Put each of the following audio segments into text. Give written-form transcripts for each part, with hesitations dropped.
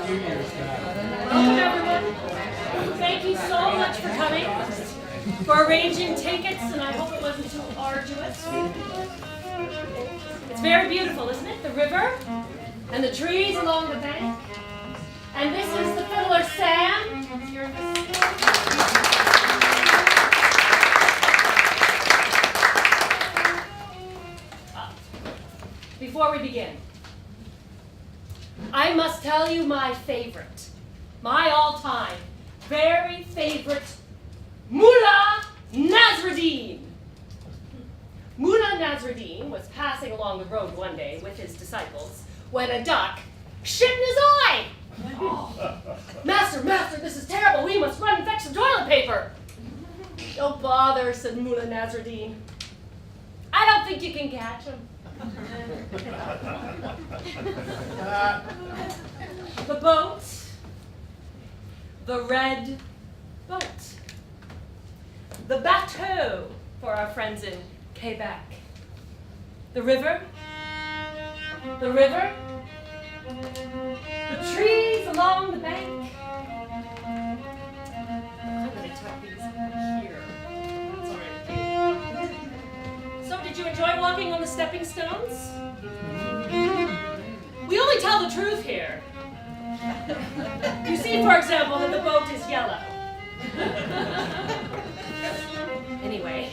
Welcome, everyone. Thank you so much for coming, for arranging tickets, and I hope it wasn't too arduous. It's very beautiful, isn't it? The river, and the trees along the bank. And this is the fiddler, Sam. Before we begin, I must tell you my favorite, my all-time, very favorite, Mullah Nasruddin. Mullah Nasruddin was passing along the road one day with his disciples when a duck shit in his eye. Oh, master, this is terrible. We must run and fetch some toilet paper. Don't bother, said Mullah Nasruddin. I don't think you can catch him. The boat, the red boat, the bateau for our friends in Quebec, the river, the trees along the bank. I'm going to tuck these here. That's all right. So, did you enjoy walking on the stepping stones? We only tell the truth here. You see, for example, that the boat is yellow. Anyway.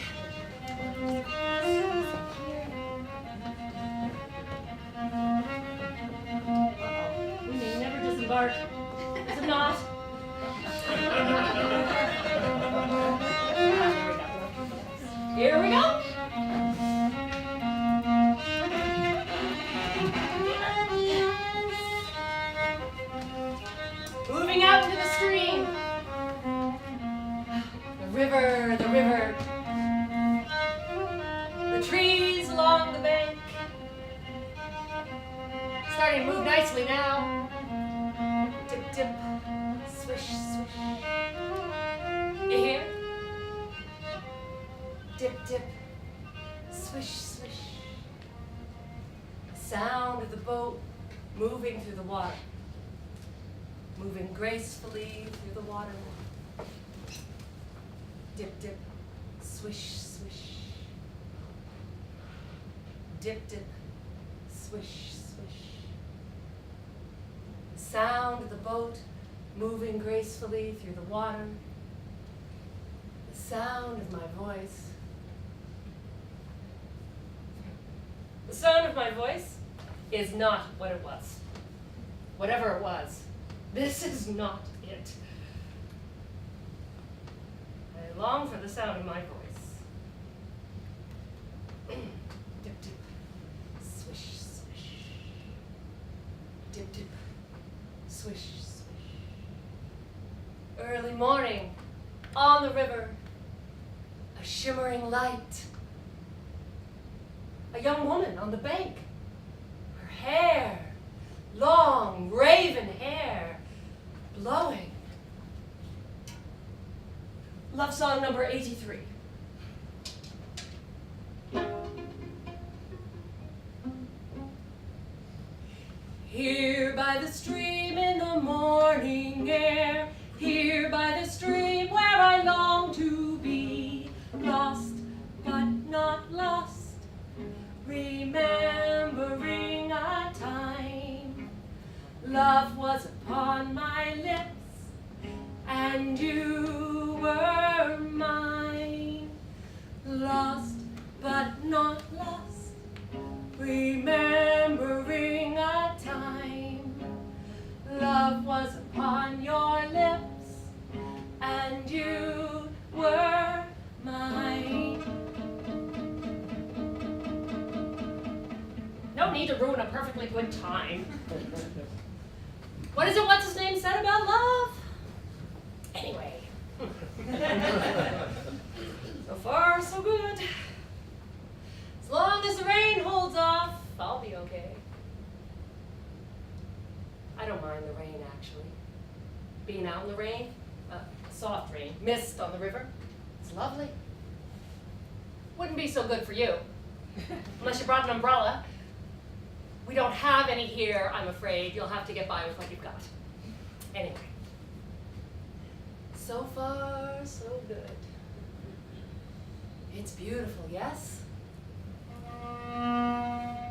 We may never disembark. Is it not? Here we go. Moving out into the stream. The river. The trees along the bank. Starting to move nicely now. Dip, dip, swish, swish. You hear? Dip, dip, swish, swish. The sound of the boat moving through the water. Moving gracefully through the water. Dip, dip, swish, swish. Dip, dip, swish, swish. The sound of the boat moving gracefully through the water. The sound of my voice. The sound of my voice is not what it was. Whatever it was. This is not it. I long for the sound of my voice. Dip, dip, swish, swish. Dip, dip, swish, swish. Early morning, on the river, a shimmering light. A young woman on the bank. Her hair, long, raven hair, blowing. Love song number 83. Here by the stream in the morning air, here by the stream where I long to be, lost but not lost, remembering a time. Love was upon my lips, and you were mine. Lost but not lost, remembering a time. Love was upon your lips, and you were mine. No need to ruin a perfectly good time. What is it what's his name said about love? Anyway. So far, so good. As long as the rain holds off, I'll be okay. I don't mind the rain, actually. Being out in the rain, soft rain, mist on the river, it's lovely. Wouldn't be so good for you, unless you brought an umbrella. We don't have any here, I'm afraid. You'll have to get by with what you've got. Anyway, so far, so good. It's beautiful, yes?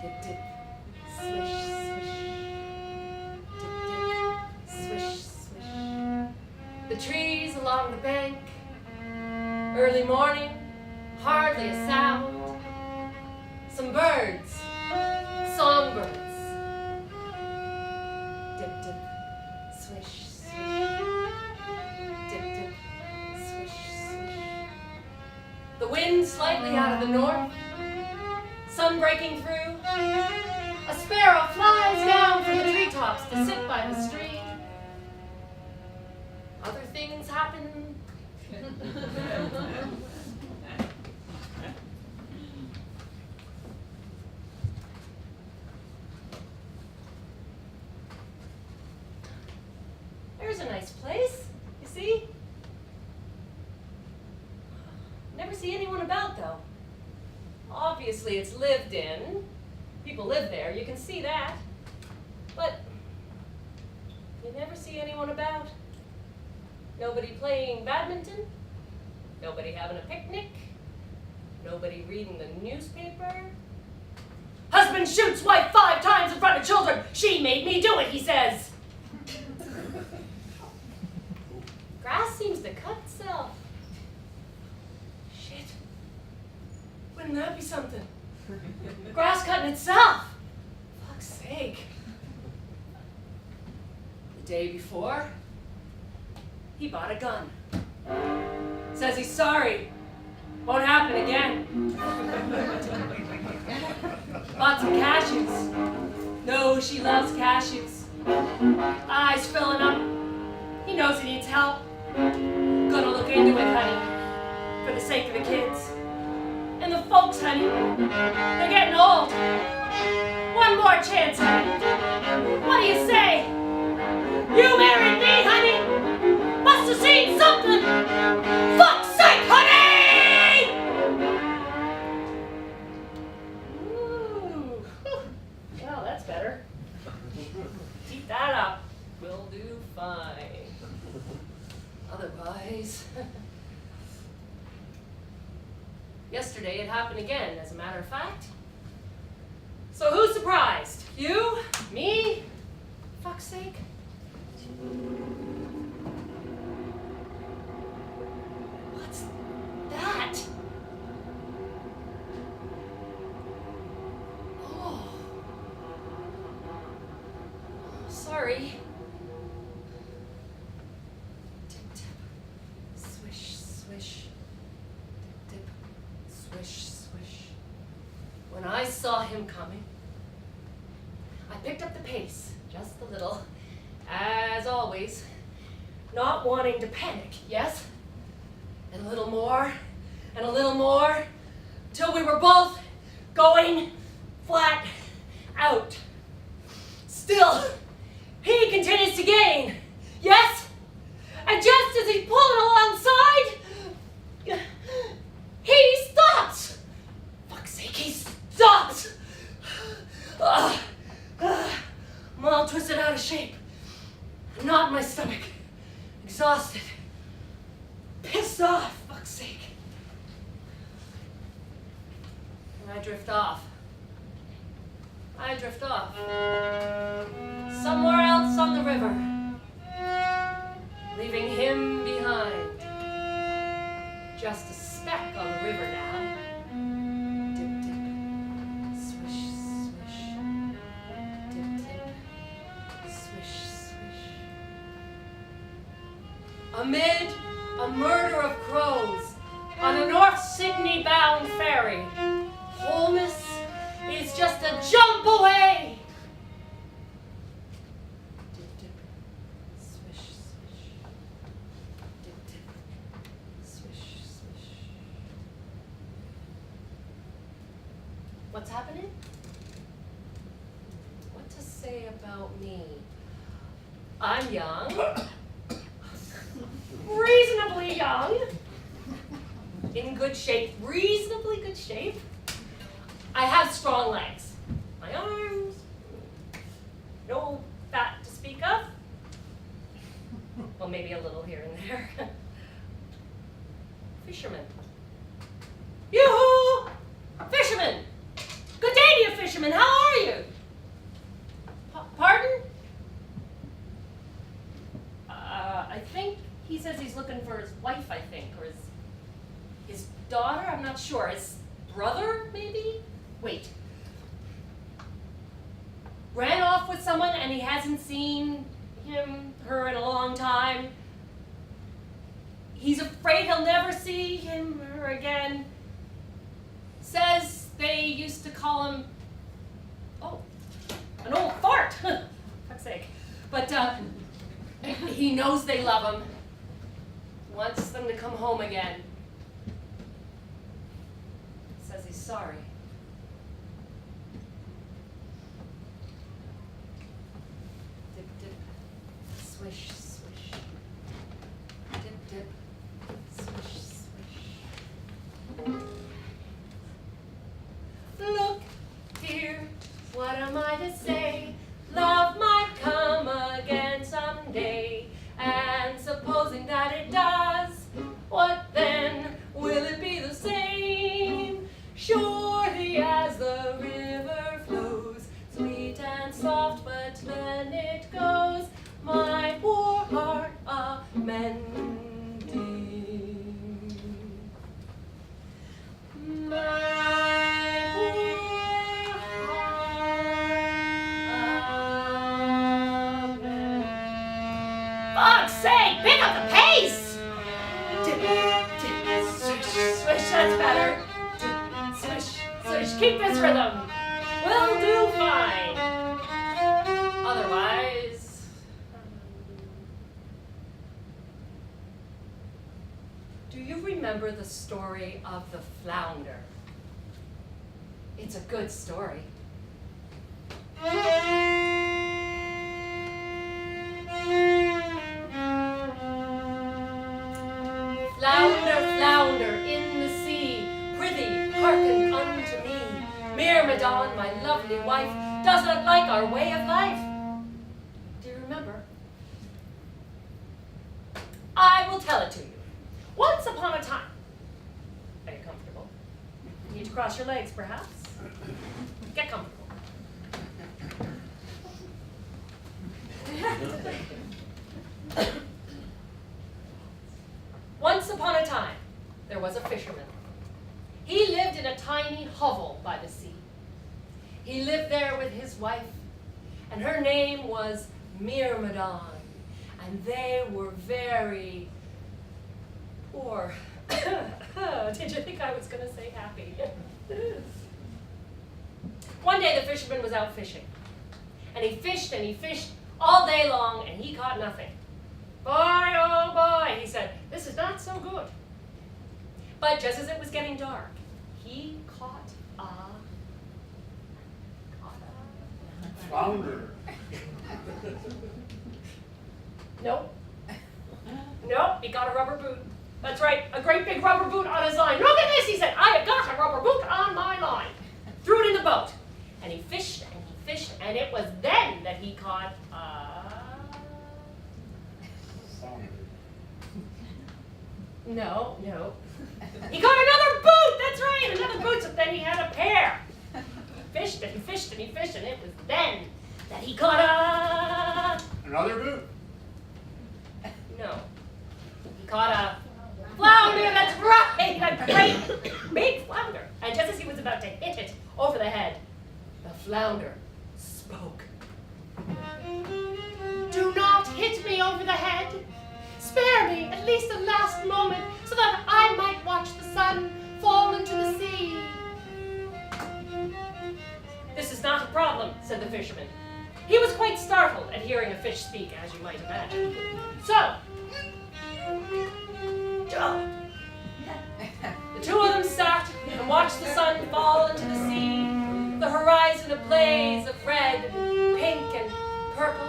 Dip, dip, swish, swish. Dip, dip, swish, swish. The trees along the bank. Early morning, hardly a sound. Some birds, songbirds. Dip, dip, swish, swish. Dip, dip, swish, swish. The wind slightly out of the north. Sun breaking through. A sparrow flies down from the treetops to sit by the stream. Other things happen. There's a nice place, you see? Never see anyone about, though. Obviously, it's lived in. People live there, you can see that. But you never see anyone about. Nobody playing badminton. Nobody having a picnic. Nobody reading the newspaper. Husband shoots wife 5 times in front of children. She made me do it, he says. Grass seems to cut itself. Shit. Wouldn't that be something? Grass cutting itself. Fuck's sake. The day before, he bought a gun. Says he's sorry. Won't happen again. Bought some cashews. No, she loves cashews. Eyes filling up. He knows he needs help. Gonna look into it, honey. For the sake of the kids. And the folks, honey. They're getting old. One more chance, honey. What do you say? You married me, honey. Must have seen something. Fuck's sake, honey! Ooh. Well, that's better. Keep that up. We'll do fine. Otherwise... Yesterday it happened again, as a matter of fact. So who's surprised? You? Me? Fuck's sake. What's that? Oh. Sorry. Tip, tip. Swish, swish. Dip, dip. Swish, swish. When I saw him coming, I picked up the pace, just a little, as always, not wanting to panic, yes? And a little more, till we were both going flat out. Still, he continues to gain, yes? And just as he's pulling alongside, he stops! Fuck's sake, he stops! I'm all twisted out of shape. Knot in my stomach. Exhausted. Pissed off, fuck's sake. And I drift off. Somewhere else on the river. Leaving him behind. Just a speck on the river now. Dip, dip, swish, swish. Dip, dip, swish, swish. Amid a murder of crows on a North Sydney-bound ferry, Holmes is just a jump away. Dip, dip, swish, swish. Dip, dip, swish, swish. What's happening? What to say about me? I'm young. Reasonably young. In good shape. Reasonably good shape. I have strong legs. My arms. No fat to speak of. Well, maybe a little here and there. Fisherman. Yoo-hoo! Fisherman! Good day to you, fisherman. How are you? Pardon? I think he says he's looking for his wife, I think, or his daughter, I'm not sure. His brother, maybe? Wait. Ran off with someone and he hasn't seen her in a long time. He's afraid he'll never see him or her again. Says they used to call him, an old fart. Fuck's sake. But he knows they love him. Wants them to come home again. Says he's sorry. Dip, dip, swish, swish. Dip, dip, swish, swish. Look here, what am I to say? Love might come again someday. And supposing that it does, what then? Will it be the same? Surely as the river flows, sweet and soft, but then it goes, my poor heart a-mending. My poor heart a-mending. Fuck's sake, pick up the pace! Dip, dip, swish, swish, that's better. Dip, swish, swish, keep this rhythm. We'll do fine. Otherwise... Do you remember the story of the flounder? It's a good story. Flounder, flounder in the sea, prithee, hearken unto me. Myrmidon, my lovely wife, does not like our way of life. Do you remember? I will tell it to you. Once upon a time. Are you comfortable? Need to cross your legs, perhaps? Get comfortable. Once upon a time, there was a fisherman. He lived in a tiny hovel by the sea. He lived there with his wife, and her name was Myrmidon, and they were very poor. Did you think I was going to say happy? One day the fisherman was out fishing, and he fished all day long, and he caught nothing. Boy, oh boy, he said, this is not so good. But just as it was getting dark, he caught a flounder. Nope. Nope, he got a rubber boot. That's right, a great big rubber boot on his line. Look at this, he said, I have got a rubber boot on my line. Threw it in the boat. And he fished, and it was then that he caught No. He got another boot, that's right, another boot, so then he had a pair. Fished, and it was then that he caught Another boot? No. He caught a flounder, that's right, a great big flounder. And just as he was about to hit it over the head, the flounder spoke. Do not hit me over the head. Spare me at least the last moment so that I might watch the sun fall into the sea. This is not a problem, said the fisherman. He was quite startled at hearing a fish speak, as you might imagine. So, the two of them sat and watched the sun fall into the sea, the horizon ablaze of red, pink, and purple.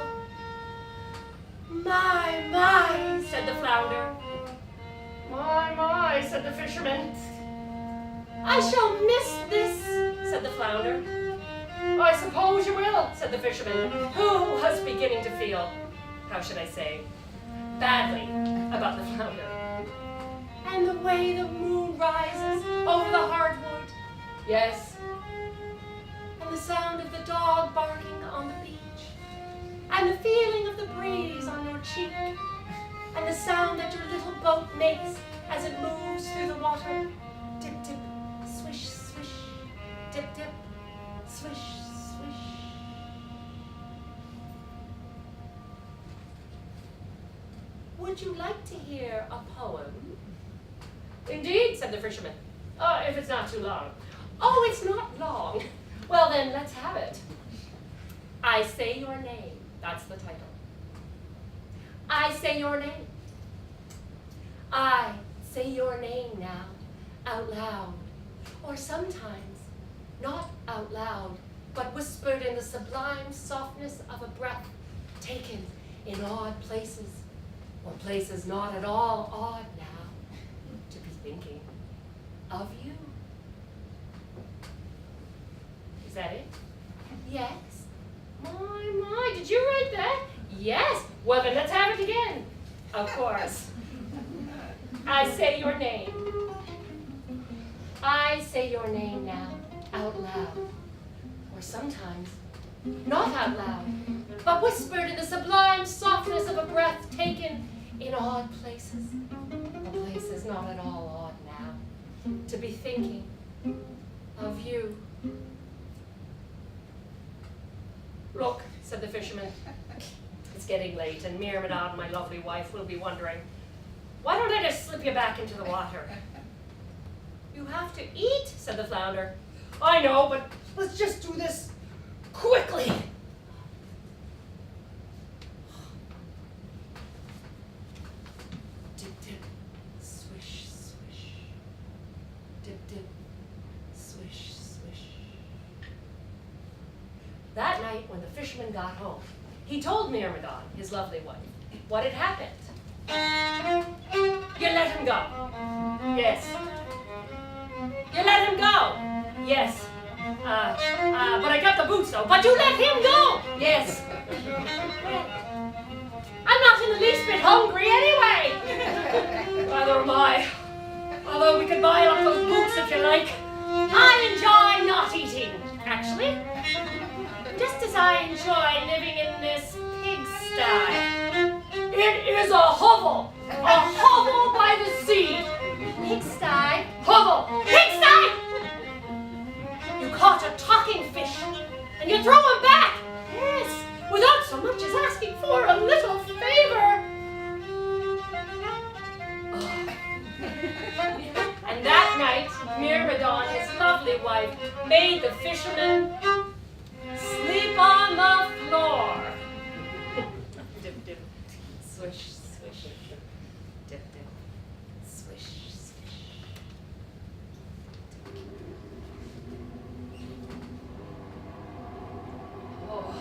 My, said the flounder. My, said the fisherman. I shall miss this, said the flounder. I suppose you will, said the fisherman, who was beginning to feel, how should I say, badly about the flounder. And the way the moon rises over the hardwood. Yes. And the sound of the dog barking on the beach. And the feeling of the breeze on your cheek. And the sound that your little boat makes as it moves through the water. Dip, dip, swish, swish. Dip, dip, swish, swish. Would you like to hear a poem? Indeed, said the fisherman. If it's not too long. Oh, it's not long. Well then, let's have it. I say your name. That's the title. I say your name. I say your name now, out loud. Or sometimes, not out loud, but whispered in the sublime softness of a breath taken in odd places, or places not at all odd now, to be thinking of you. Is that it? Yes. My, did you write that? Yes. Well then let's have it again. Of course. I say your name. I say your name now, out loud. Or sometimes, not out loud, but whispered in the sublime softness of a breath taken in odd places. The places not at all odd now, to be thinking of you. Look, said the fisherman, it's getting late, and Myrmidon, my lovely wife, will be wondering, why don't I just slip you back into the water? You have to eat, said the flounder. I know, but let's just do this quickly. Dip, dip, swish, swish. Dip, dip, swish, swish. That night, when the fisherman got home, he told Myrmidon, his lovely wife, what had happened. You let him go. Yes. You let him go. Yes. But I got the boots though. But you let him go. Yes. I'm not in the least bit hungry anyway. Neither am I. Although we could buy up those boots if you like. I enjoy not eating, actually. Just as I enjoy living in this pigsty. It is a hovel by the sea. Pigsty, hovel, pigsty! You caught a talking fish, and you throw him back. Yes, without so much as asking for a little favor. Oh. And that night, Myrmidon, his lovely wife, made the fisherman sleep on the floor. Dip, dip, swish, swish. Dip, dip, swish, swish. Oh,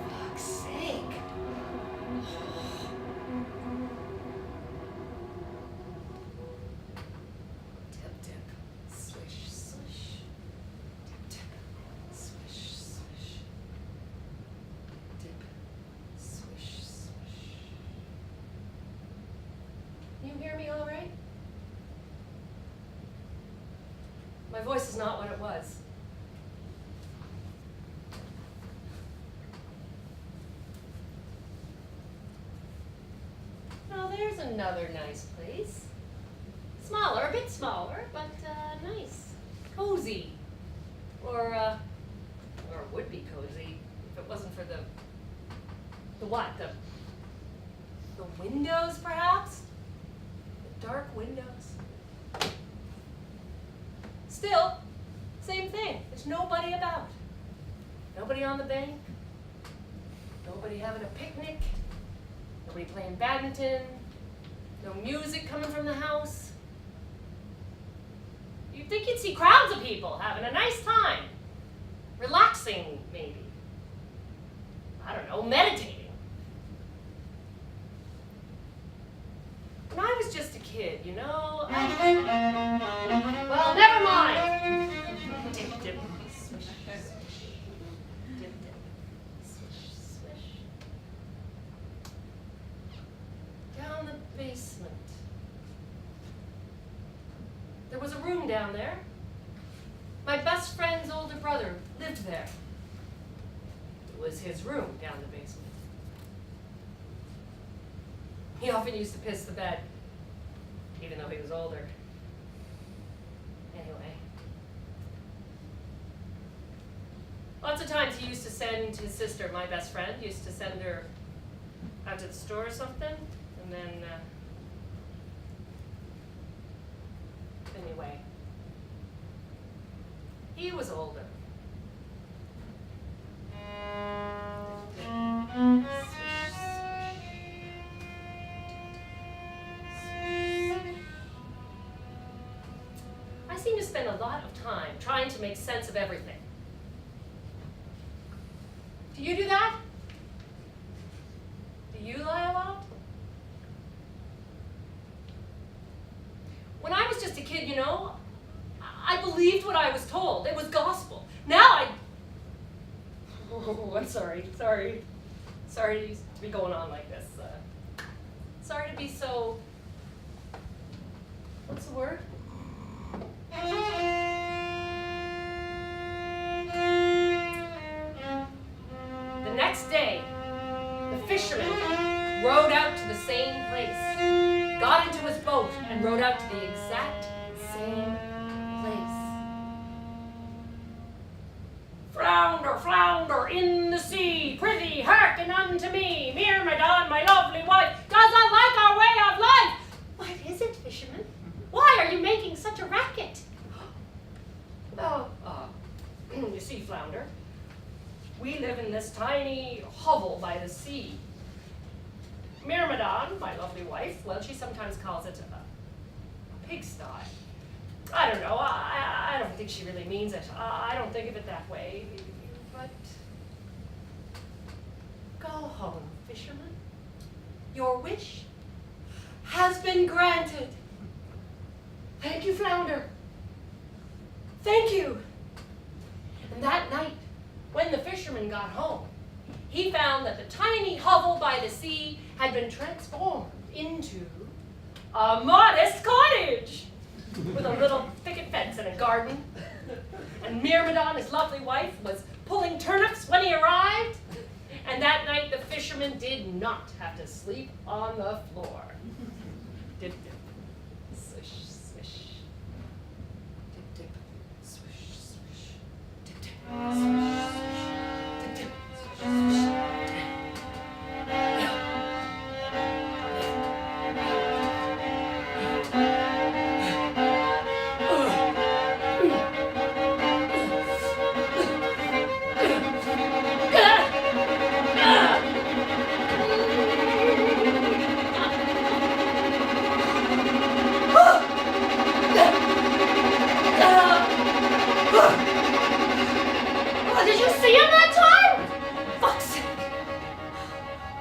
fuck's sake. Dip, dip, swish, swish. Dip, dip, swish, swish. Dip, swish, swish. You hear me all right? My voice is not what it was. Now there's another nice place. Smaller, a bit smaller, but nice. Cozy. Or would be cozy if it wasn't for the what? The windows, perhaps? The dark windows. Still, same thing. There's nobody about. Nobody on the bank. Nobody having a picnic. Nobody playing badminton. No music coming from the house. You'd think you'd see crowds of people having a nice time. Relaxing, maybe. I don't know, meditating. When I was just a kid, you know, well, never mind. Dip, dip, swish, swish. Dip, dip, swish, swish. room down there. My best friend's older brother lived there. It was his room down the basement. He often used to piss the bed, even though he was older. Anyway. Lots of times he used to send his sister, my best friend, used to send her out to the store or something, and then, anyway. He was older. I seem to spend a lot of time trying to make sense of everything. Do you do that? Do you lie a lot? When I was just a kid, you know, I believed what I was told. It was gospel. Now oh, I'm sorry. Sorry to be going on like this. Sorry to be so, what's the word? The next day, the fisherman rowed out to the same place, got into his boat, and rowed out to the exact same place. Flounder, flounder in the sea, prithee hearken unto me, Myrmidon, my lovely wife, does not like our way of life. What is it, fisherman? Why are you making such a racket? You see, Flounder, we live in this tiny hovel by the sea. Myrmidon, my lovely wife, well, she sometimes calls it a pigsty. I don't know, I don't think she really means it. I don't think of it that way, but go home, fisherman. Your wish has been granted. Thank you, Flounder. Thank you. And that night, when the fisherman got home, he found that the tiny hovel by the sea had been transformed into a modest cottage with a little picket fence and a garden. And Myrmidon, his lovely wife, was pulling turnips when he arrived. And that night, the fisherman did not have to sleep on the floor. Dip, dip, swish, swish. Dip, dip, swish, swish. Dip, dip, swish, swish. Dip, dip, swish, swish. Did you see him that time? Fuck's sake.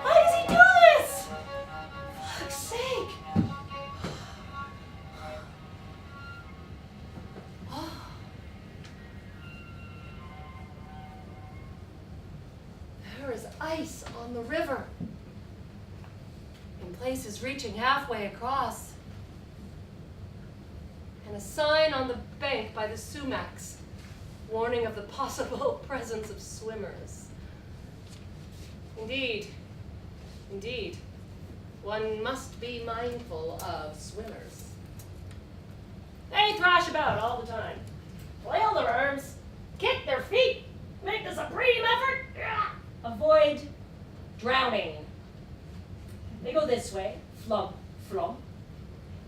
Why does he do this? Fuck's sake. There is ice on the river, in places reaching halfway across, and a sign on the bank by the sumacs warning of the possible presence of swimmers. Indeed, one must be mindful of swimmers. They thrash about all the time, flail their arms, kick their feet, make the supreme effort, avoid drowning. They go this way, flump, flump.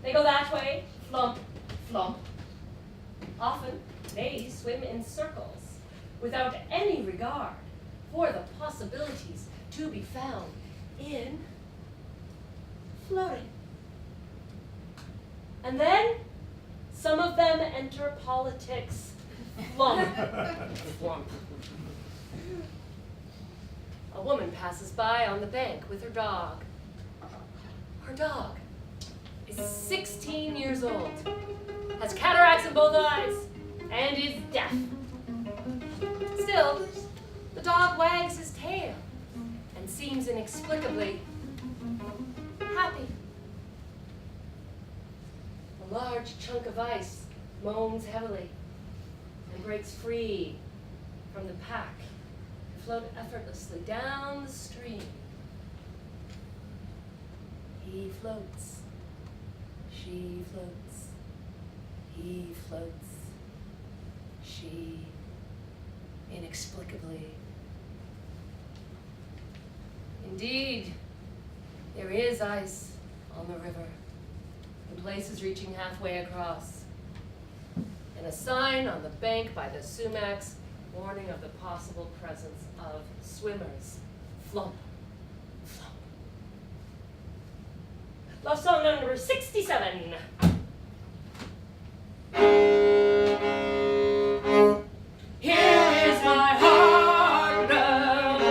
They go that way, flump, flump. Often, they swim in circles without any regard for the possibilities to be found in floating. And then some of them enter politics. Flump. Flump. A woman passes by on the bank with her dog. Her dog is 16 years old, has cataracts in both eyes, and is deaf. Still, the dog wags his tail and seems inexplicably happy. A large chunk of ice moans heavily and breaks free from the pack to float effortlessly down the stream. He floats, she floats, he floats, she inexplicably. Indeed, there is ice on the river, in places reaching halfway across, and a sign on the bank by the sumacs warning of the possible presence of swimmers. Flump, flump. Love song number 67. Here is my heart, love.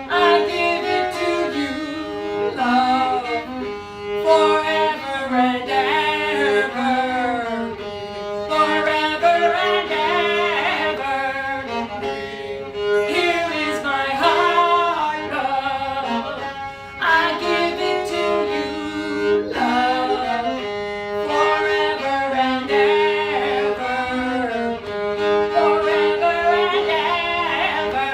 I give it to you, love, forever and ever, forever and ever. Here is my heart, love. I give it to you, love, forever and ever, forever and ever.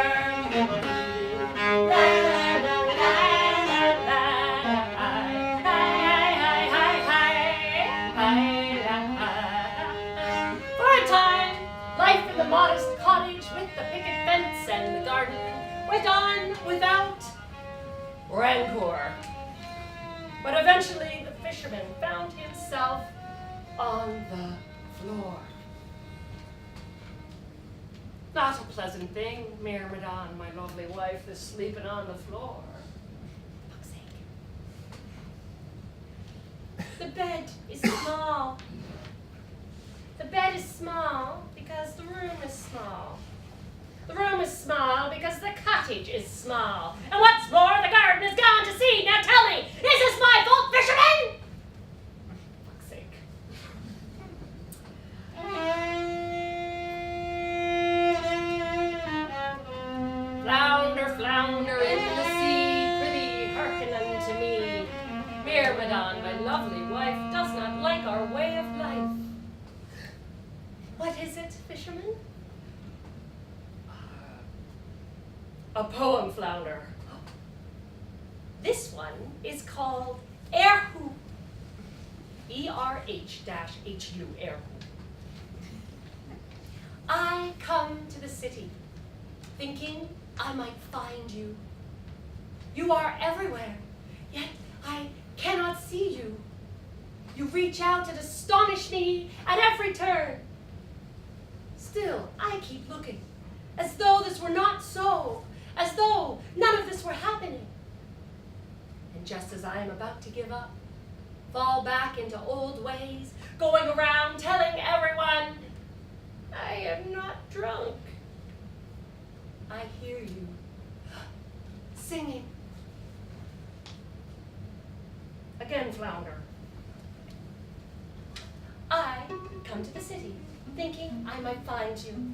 For a time, life in the modest cottage with the picket fence and the garden went on without rancor. But eventually the fisherman found himself on the floor. Not a pleasant thing, Myrmidon, my lovely wife, is sleeping on the floor. For fuck's sake. The bed is small. The bed is small because the room is small. The room is small because the cottage is small. And what's more, the garden is gone to seed. Now tell me, is this my fault, fisherman? For fuck's sake. Flounder, flounder in the sea, prithee hearken unto me. Myrmidon, my lovely wife, does not like our way of life. What is it, fisherman? A poem, Flounder. This one is called Erhu. E-R-H-H-U, Erhu. I come to the city, thinking I might find you. You are everywhere, yet I cannot see you. You reach out and astonish me at every turn. Still, I keep looking, as though this were not so, as though none of this were happening. And just as I am about to give up, fall back into old ways, going around telling everyone, I am not drunk, I hear you singing. Again, Flounder. I come to the city, thinking I might find you.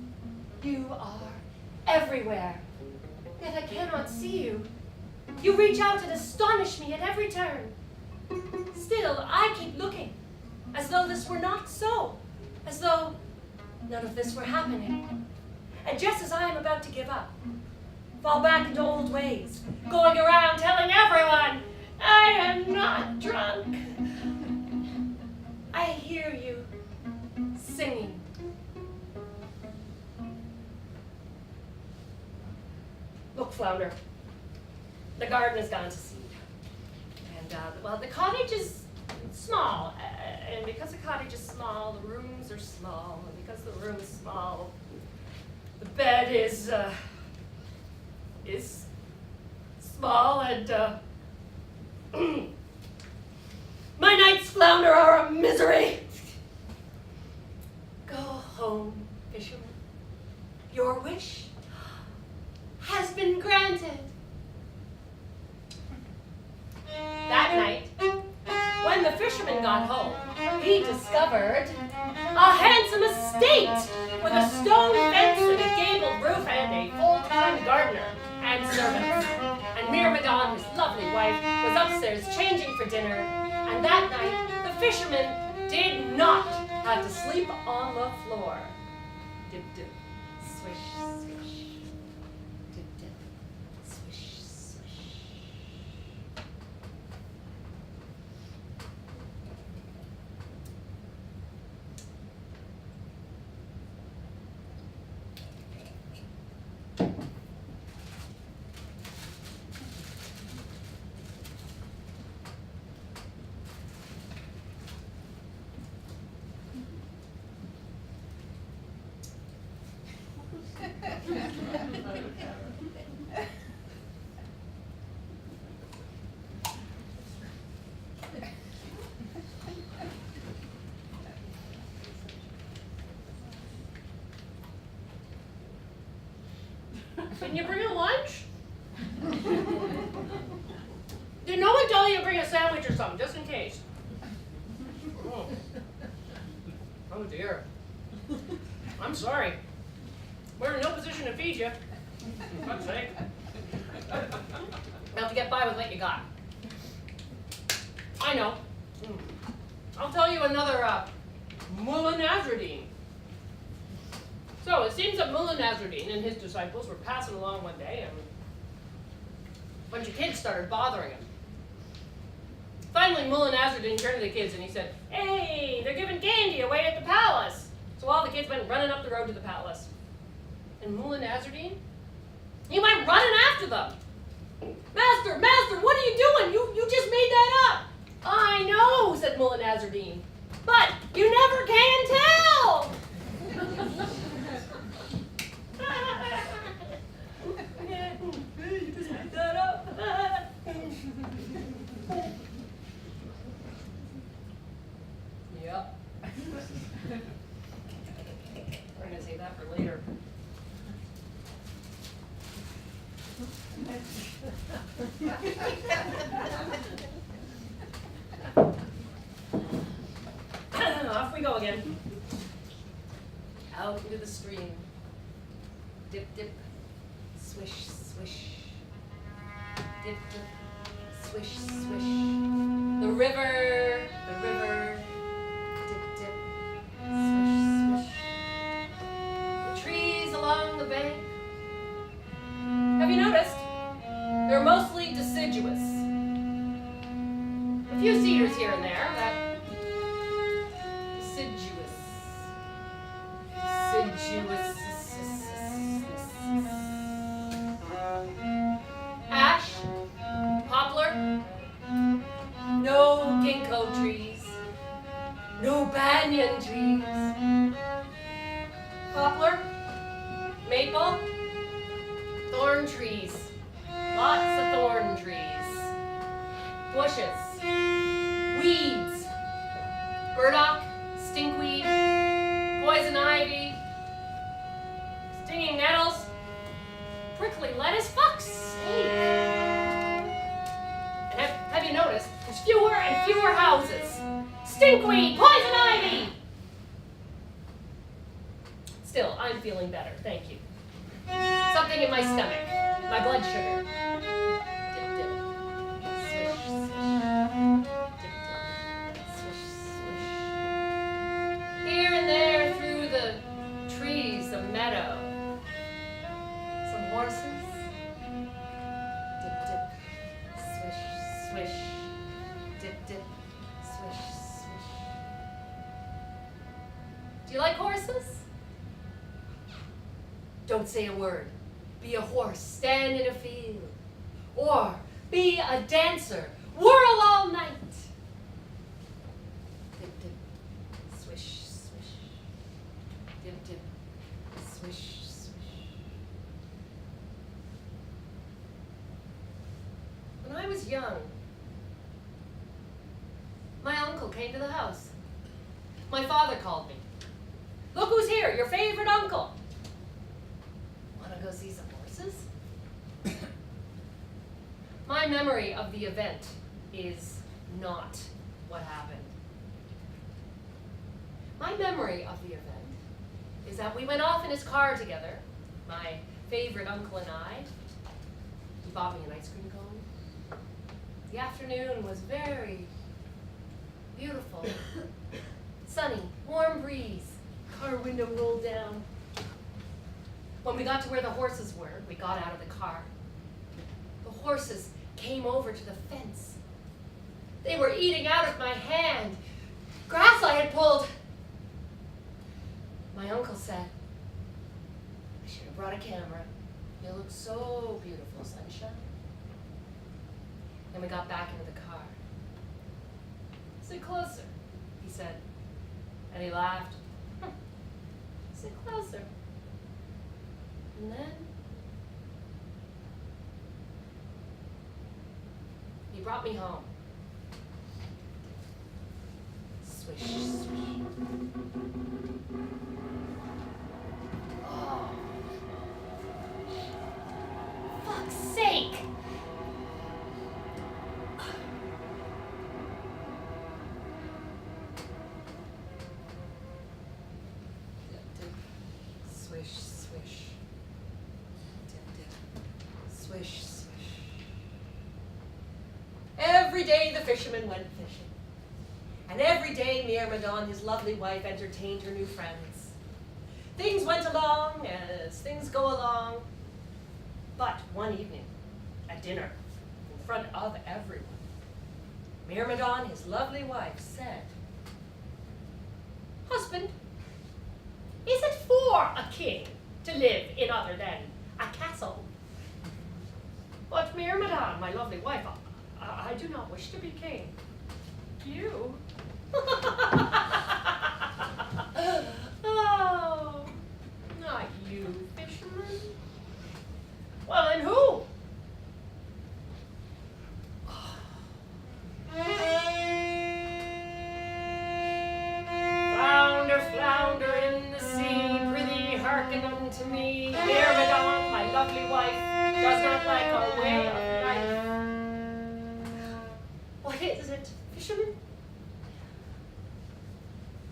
You are everywhere, yet I cannot see you. You reach out and astonish me at every turn. Still, I keep looking, as though this were not so, as though none of this were happening. And just as I am about to give up, fall back into old ways, going around telling everyone, I am not drunk, I hear you singing. Look, Flounder, the garden has gone to seed. And, well, the cottage is small. And because the cottage is small, the rooms are small. And because the room is small, the bed is small. And, my nights, Flounder, are a misery. Go home, fisherman. Your wish has been granted. That night, when the fisherman got home, he discovered a handsome estate with a stone fence and a gabled roof and a full-time gardener and servants. And Myrmidon, his lovely wife, was upstairs changing for dinner, and that night the fisherman did not had to sleep on the floor. Dip, dip, swish, swish. Dip, dip, swish, swish. Didn't you bring a lunch? Did no one tell you to bring a sandwich or something, just in case? Oh, oh dear. I'm sorry. We're in no position to feed you. For fuck's sake. You have to get by with what you got. I know. I'll tell you another Mullah Nasruddin. So it seems that Mullah Nasruddin and his disciples were passing along one day, and a bunch of kids started bothering him. Finally, Mullah Nasruddin turned to the kids and he said, "Hey, they're giving candy away at the palace." So all the kids went running up the road to the palace. And Mullah Nasruddin, he went running after them. "Master, master, what are you doing? You just made that up." "I know," said Mullah Nasruddin, "but you never can tell." You just made that up. Yep. We're gonna save that for later. Off we go again. Out into the stream. Dip, dip, swish, swish. Dip, dip, swish, swish. The river, dip, dip, swish, swish. The trees along the bank. Have you noticed? They're mostly deciduous. A few cedars here and there, but deciduous. Ash, poplar, no ginkgo trees, no banyan trees. Poplar, maple, thorn trees, lots of thorn trees. Bushes, weeds, burdock, stinkweed, poison ivy, stinging nettles, prickly lettuce, fuck's sake. And have you noticed, there's fewer and fewer houses. Stinkweed, poison ivy. Still, I'm feeling better, thank you. Something in my stomach, my blood sugar. Dip, dip, swish, swish. Dip, dip, swish, swish. Here and there through the trees, a meadow. Some horses. Dip, dip, swish, swish. Dip, dip, swish, swish. Do you like horses? Don't say a word. Be a horse, stand in a field. Or be a dancer, whirl all night. Dip, dip, swish, swish. Dip, dip, swish, swish. When I was young, my uncle came to the house. My father called me. "Look who's here, your favorite uncle." "Want to go see some horses?" My memory of the event is not what happened. My memory of the event is that we went off in his car together, my favorite uncle and I. He bought me an ice cream cone. The afternoon was very beautiful, Sunny, warm breeze. Car window rolled down. When we got to where the horses were, we got out of the car. The horses came over to the fence. They were eating out of my hand. Grass I had pulled. My uncle said, I should have brought a camera. You look so beautiful, sunshine. Then we got back into the car. Sit closer, he said. And he laughed. Sit closer. And then he brought me home. Swish, swish. Oh. Fuck's sake! Swish, swish. Dip, dip. Swish, swish. Every day the fisherman went fishing. And every day Myrmidon, his lovely wife, entertained her new friends. Things went along as things go along. But one evening, at dinner, in front of everyone, Myrmidon, his lovely wife, said, Husband, is it for a king to live in other than a castle? But Myrmidon, my lovely wife, I do not wish to be king. You? Oh, not you, fisherman. Well, then who? Flounder, flounder in the sea, prithee hearken unto me. Myrmidon, my lovely wife, does not like our way of life. What is it, fisherman?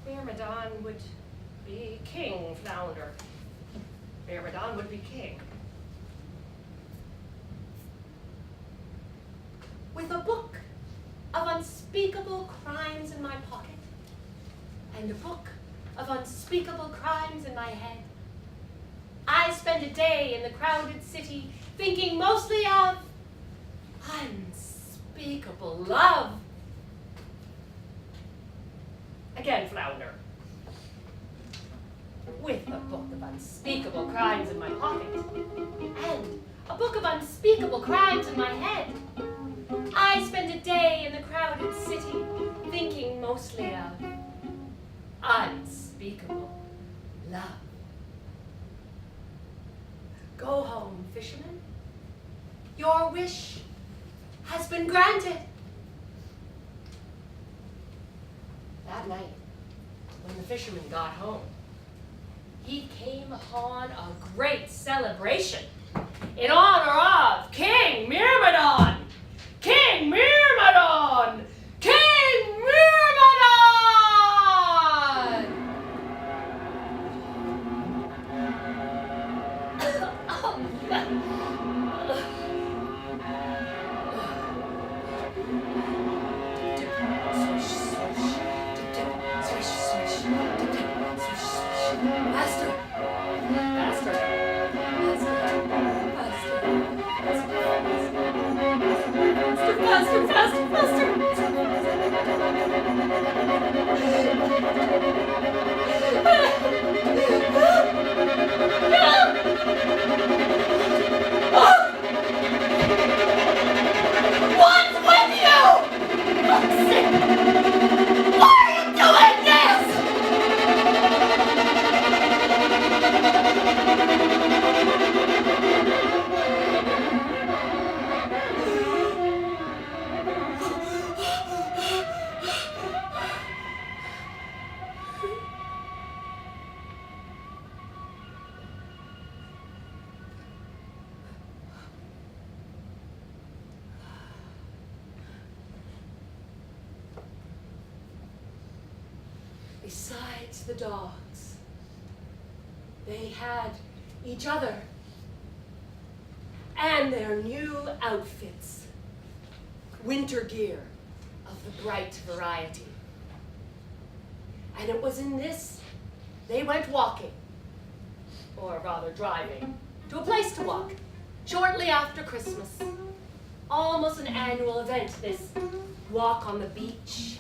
Myrmidon would be king, flounder. Myrmidon would be king. With a book of unspeakable crimes in my pocket, and a book of unspeakable crimes in my head, I spend a day in the crowded city thinking mostly of unspeakable love. Again, flounder. With a book of unspeakable crimes in my pocket, and a book of unspeakable crimes in my head, I spend a day in the crowded city thinking mostly of unspeakable love. Go home, fisherman. Your wish has been granted. That night, when the fisherman got home, he came upon a great celebration in honor of King Myrmidon! King Myrmidon! King Myrmidon! Master! Master! Faster, faster, faster! What's with you? Why are you doing this? Besides the dogs, they had each other and their new outfits, winter gear of the bright variety. And it was in this they went walking, or rather driving, to a place to walk, shortly after Christmas. Almost an annual event, this walk on the beach,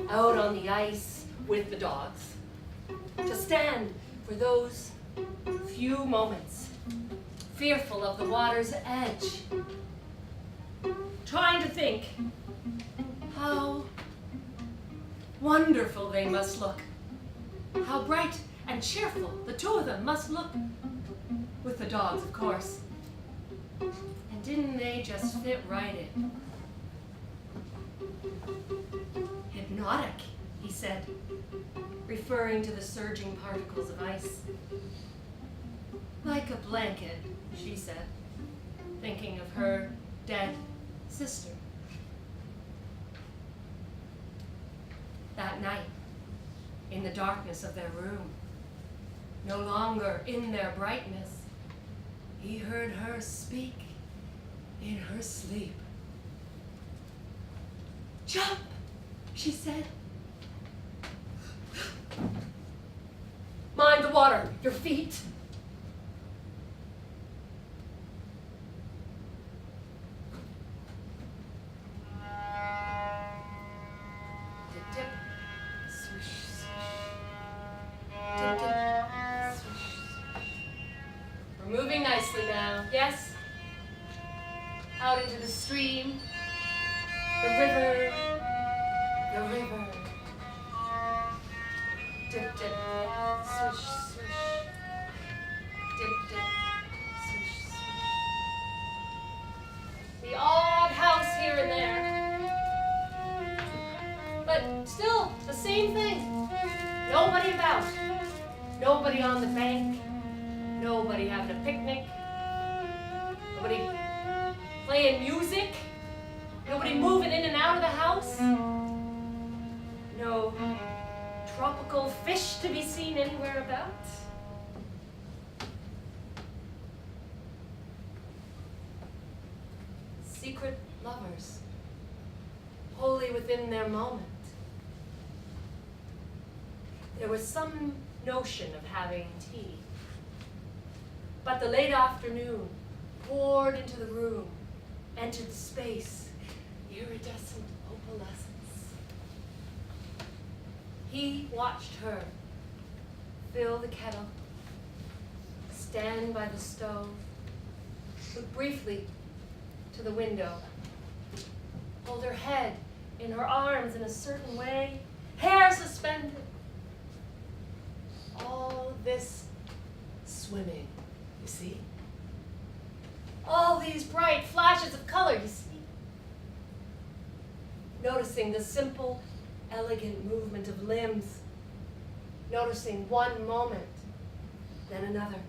out on the ice with the dogs, to stand for those few moments, fearful of the water's edge, trying to think how wonderful they must look, how bright and cheerful the two of them must look, with the dogs, of course. And didn't they just fit right in? Hypnotic, he said, referring to the surging particles of ice. Like a blanket, she said, thinking of her dead sister. That night, in the darkness of their room, no longer in their brightness, he heard her speak in her sleep. "Jump," she said. "Mind the water, your feet." Dip, swish, swish. Dip, dip, swish, swish. We're moving nicely now, yes? Out into the stream, the river, the river. Dip, dip, swish, swish. Dip, dip, swish, swish. The odd house here and there, but still the same thing. Nobody about, nobody on the bank, nobody having a picnic, nobody playing music, nobody moving in and out of the house, no tropical fish to be seen anywhere about. Secret lovers, wholly within their moment. There was some notion of having tea, but the late afternoon poured into the room, entered the space, iridescent opalescence. He watched her fill the kettle, stand by the stove, look briefly to the window, hold her head in her arms in a certain way, hair suspended. All this swimming, you see? All these bright flashes of color, you see? Noticing the simple, elegant movement of limbs, noticing one moment, then another.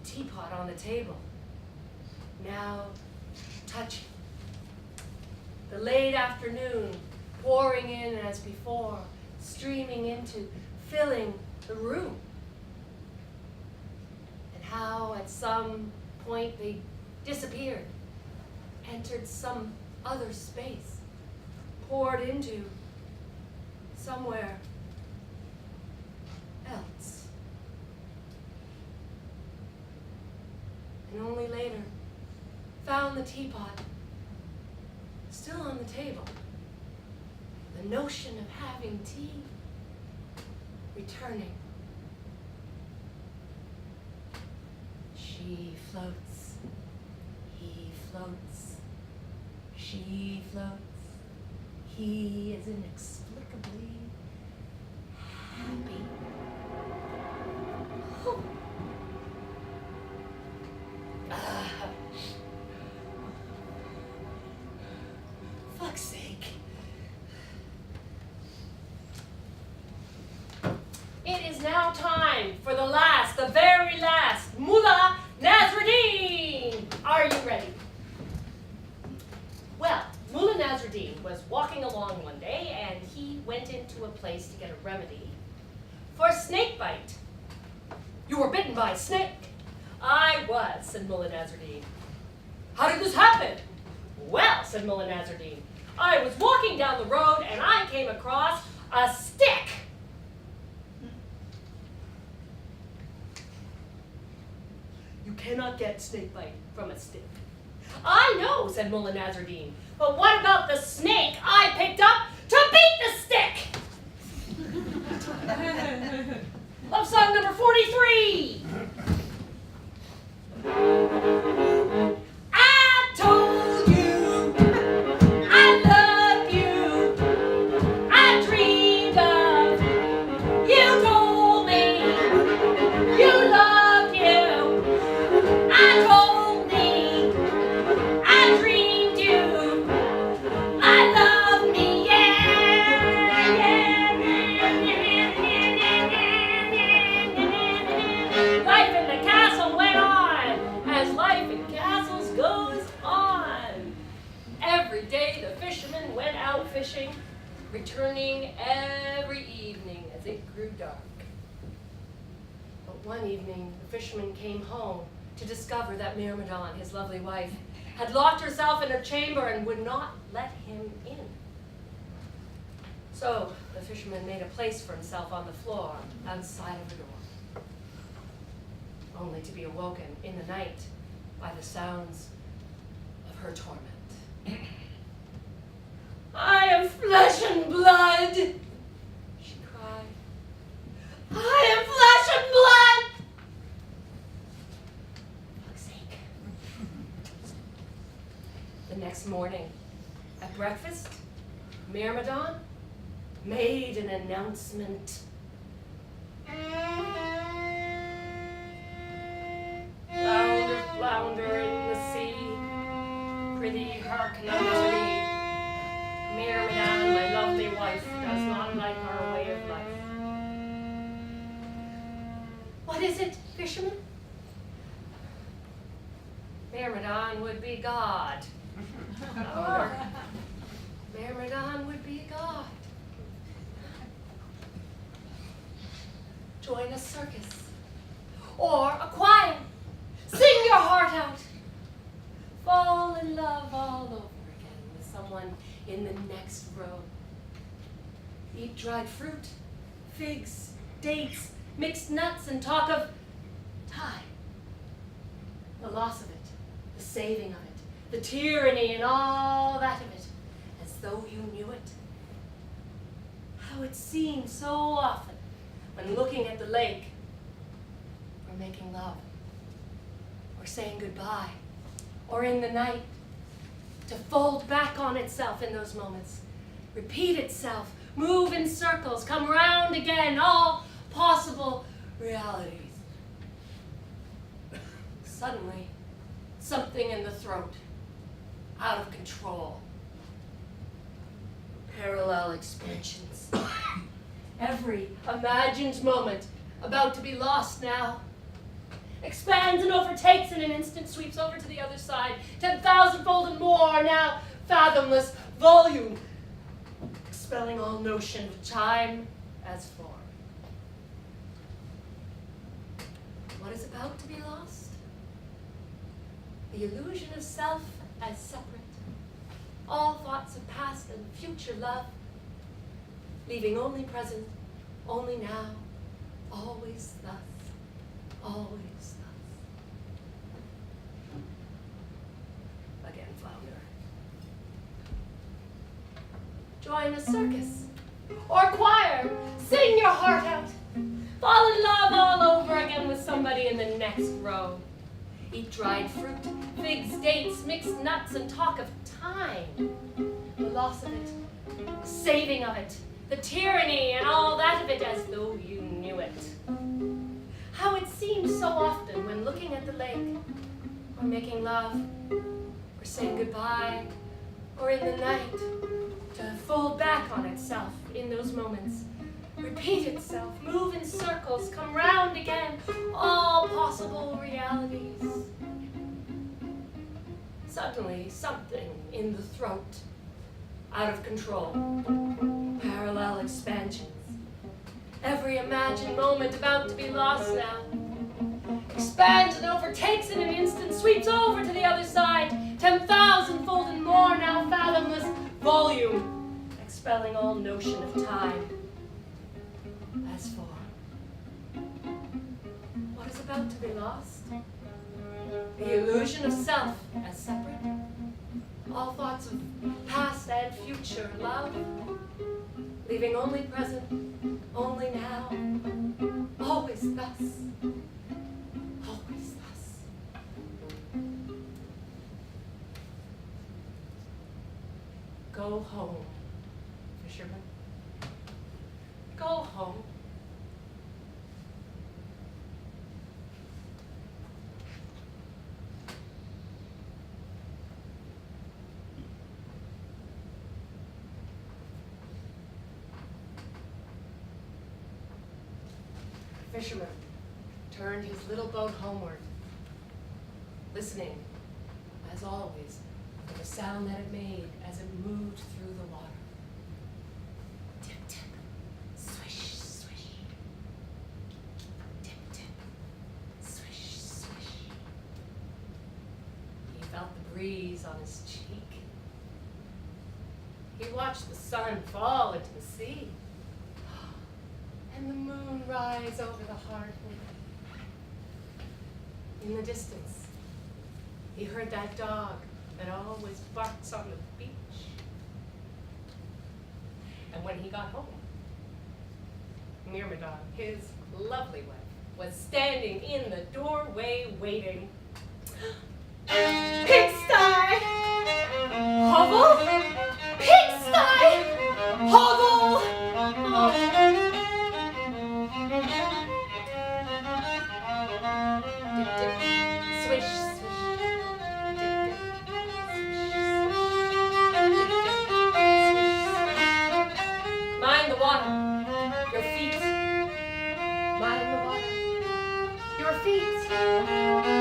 The teapot on the table, now touching. The late afternoon pouring in as before, streaming into, filling the room. And how at some point they disappeared, entered some other space, poured into somewhere else. And only later found the teapot still on the table. The notion of having tea returning. She floats, he floats, she floats, he is inexplicably happy. Oh. Fuck's sake. It is now time for the very last, Mullah Nasruddin. Are you ready? Well, Mullah Nasruddin was walking along one day and he went into a place to get a remedy for snake bite. You were bitten by a snake. I was, said Mullah Nasruddin. How did this happen? Well, said Mullah Nasruddin, I was walking down the road and I came across a stick. You cannot get snakebite from a stick. I know, said Mullah Nasruddin, but what about the snake I picked up to beat the stick? Love song number 43. I told you I love you. I dreamed of you. Told me you loved you. I told me I dreamed you. I love me, Life in the castle went on, as life in castles goes on. Every day the fishermen went out fishing, returning every evening as it grew dark. But one evening the fisherman came home to discover that Myrmidon, his lovely wife, had locked herself in her chamber and would not let him in. So the fisherman made a place for himself on the floor outside of the door, only to be awoken in the night by the sounds of her torment. I am flesh and blood, she cried. I am flesh and blood! For fuck's sake. The next morning, at breakfast, Myrmidon made an announcement. Flounder, flounder in the sea, prithee hearken unto me. Myrmidon, my lovely wife, does not like our way of life. What is it, fisherman? Myrmidon would be God. Flounder. Myrmidon would be God. Join a circus or a choir. Sing your heart out. Fall in love all over again with someone in the next row. Eat dried fruit, figs, dates, mixed nuts, and talk of time. The loss of it, the saving of it, the tyranny and all that of it, as though you knew it. How it seemed so often when looking at the lake, or making love, or saying goodbye, or in the night, to fold back on itself in those moments, repeat itself, move in circles, come round again, all possible realities. Suddenly, something in the throat, out of control. Parallel expansions. Every imagined moment about to be lost now. Expands and overtakes in an instant, sweeps over to the other side, 10,000-fold and more now, fathomless volume, expelling all notion of time as form. What is about to be lost? The illusion of self as separate, all thoughts of past and future love, leaving only present, only now, always thus, always thus. Again, flounder. Join a circus or choir, sing your heart out, fall in love all over again with somebody in the next row. Eat dried fruit, figs, dates, mixed nuts, and talk of time, the loss of it, the saving of it, the tyranny and all that of it as though you knew it. How it seems so often when looking at the lake, or making love, or saying goodbye, or in the night, to fold back on itself in those moments, repeat itself, move in circles, come round again, all possible realities. Suddenly, something in the throat, out of control, parallel expansions. Every imagined moment about to be lost now. Expands and overtakes in an instant, sweeps over to the other side, 10,000-fold and more now, fathomless volume, expelling all notion of time As for what is about to be lost, the illusion of self as separate, all thoughts of past and future love, leaving only present, only now, always thus, always thus. Go home, fisherman. Go home. The fisherman turned his little boat homeward, listening, as always, for the sound that it made as it moved through the water. Tip, tip, swish, swish. Tip, tip, swish, swish. He felt the breeze on his cheek. He watched the sun fall into the sea, and the moon rise over the hard wind. In the distance, he heard that dog that always barks on the beach. And when he got home, Myrmidon, his lovely wife, was standing in the doorway waiting. Pigsty! Hovel! Pigsty! Hovel! Oh. Dip, dip, swish, swish. Dip, dip, swish, swish. Dip, dip, swish, swish. Mind the water, your feet. Mind the water, your feet.